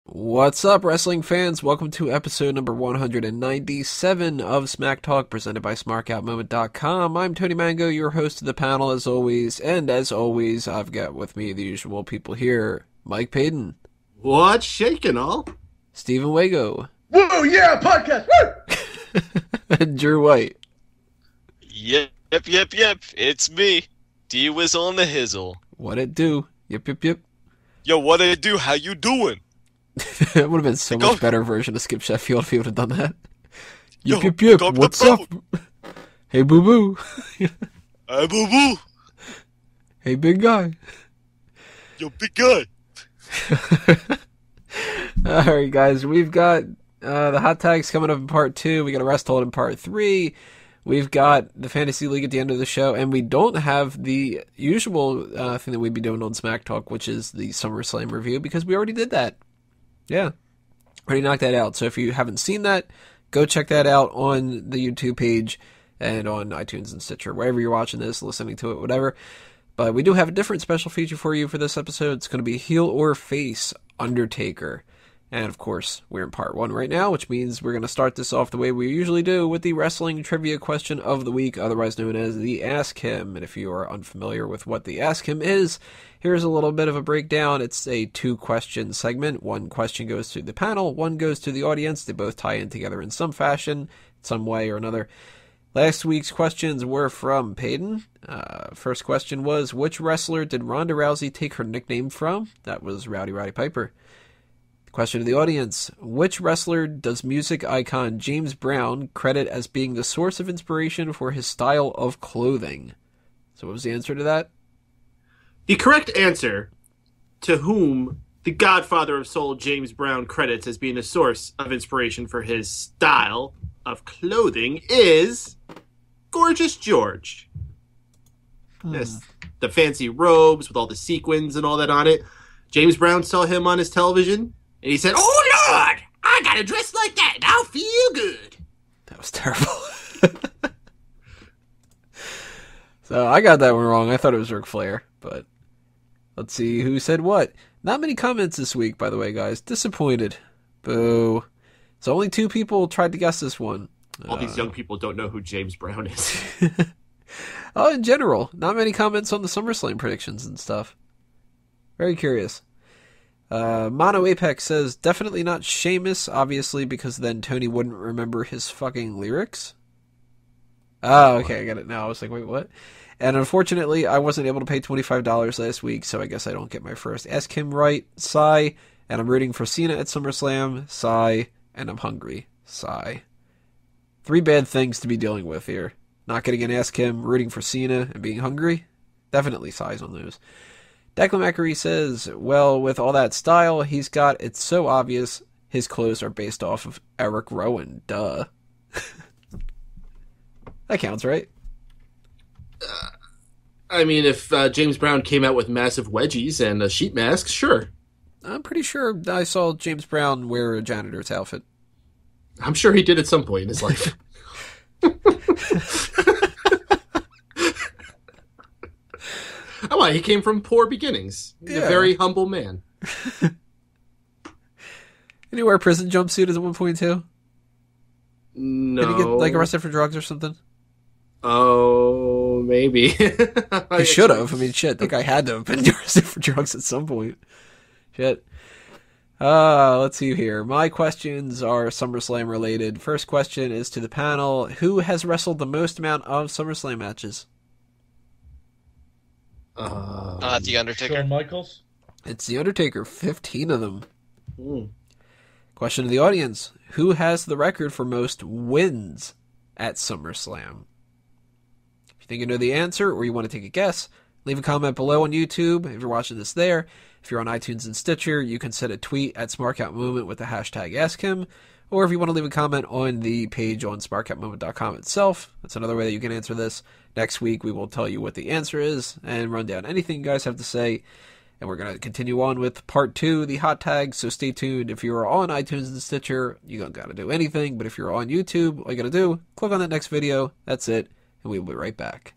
What's up, wrestling fans? Welcome to episode number 197 of Smack Talk, presented by SmarkOutMoment.com. I'm Tony Mango, your host of the panel, as always. And as always, I've got with me the usual people here. Mike Payton. What's shaking, all? Stephen Wago. Whoa, yeah, podcast! Woo! And Drew White. Yep, it's me. D-Wiz on the hizzle. What it do? Yep. Yo, what it do? How you doing? That would have been so much better version of Skip Sheffield if he would have done that. Yo, Yep. What's up? Hey, boo-boo. Hey, boo-boo. Hey, big guy. Yo, big guy. Alright, guys, we've got the hot tags coming up in part 2. We got a wrestled in part 3. We've got the Fantasy League at the end of the show, and we don't have the usual thing that we'd be doing on Smack Talk, which is the SummerSlam review, because we already did that. Yeah, already knocked that out. So if you haven't seen that, go check that out on the YouTube page and on iTunes and Stitcher, wherever you're watching this, listening to it, whatever. But we do have a different special feature for you for this episode. It's going to be heel or face Undertaker. And of course, we're in part 1 right now, which means we're going to start this off the way we usually do with the wrestling trivia question of the week, otherwise known as the Ask Him. And if you are unfamiliar with what the Ask Him is, here's a little bit of a breakdown. It's a 2-question segment. 1 question goes to the panel, 1 goes to the audience. They both tie in together in some fashion, some way or another. Last week's questions were from Payton. First question was, which wrestler did Ronda Rousey take her nickname from? That was Rowdy Roddy Piper. Question to the audience, which wrestler does music icon James Brown credit as being the source of inspiration for his style of clothing? So what was the answer to that? The correct answer, to whom the godfather of soul James Brown credits as being a source of inspiration for his style of clothing, is Gorgeous George. Yes, the fancy robes with all the sequins and all that on it. James Brown saw him on his television, and he said, "Oh, Lord, I gotta dress like that, and I'll feel good." That was terrible. So I got that one wrong. I thought it was Ric Flair, but let's see who said what. Not many comments this week, by the way, guys. Disappointed. Boo. So only 2 people tried to guess this one. All these young people don't know who James Brown is. Oh, in general, not many comments on the SummerSlam predictions and stuff. Very curious. Mono Apex says, definitely not Sheamus, obviously, because then Tony wouldn't remember his fucking lyrics. Oh, okay, I get it now. I was like, wait, what? And unfortunately, I wasn't able to pay $25 last week, so I guess I don't get my first Ask Him right. Sigh. And I'm rooting for Cena at SummerSlam. Sigh. And I'm hungry. Sigh. 3 bad things to be dealing with here. Not getting an Ask Him, rooting for Cena, and being hungry. Definitely sighs on those. Declamackery says, well, with all that style he's got, it's so obvious his clothes are based off of Eric Rowan. Duh. That counts, right? I mean, if James Brown came out with massive wedgies and a sheet mask, sure. I'm pretty sure I saw James Brown wear a janitor's outfit. I'm sure he did at some point in his life. Oh, well, he came from poor beginnings. He's a very humble man. Did he wear a prison jumpsuit at one point, too? No. Did he get, like, arrested for drugs or something? Oh, maybe. He should have. I mean, shit, that guy had to have been arrested for drugs at some point. Shit. Let's see here. My questions are SummerSlam related. First question is to the panel. Who has wrestled the most amount of SummerSlam matches? The Undertaker. Shawn Michaels? It's The Undertaker. 15 of them. Question to the audience. Who has the record for most wins at SummerSlam? If you think you know the answer or you want to take a guess, leave a comment below on YouTube if you're watching this there. If you're on iTunes and Stitcher, you can send a tweet at SmarkOutMoment with the hashtag AskHim. Or if you want to leave a comment on the page on SmarkOutMoment.com itself, that's another way that you can answer this. Next week, we will tell you what the answer is and run down anything you guys have to say. And we're going to continue on with part 2, the hot tags, so stay tuned. If you're on iTunes and Stitcher, you don't got to do anything. But if you're on YouTube, all you got to do, click on that next video. That's it. And we'll be right back.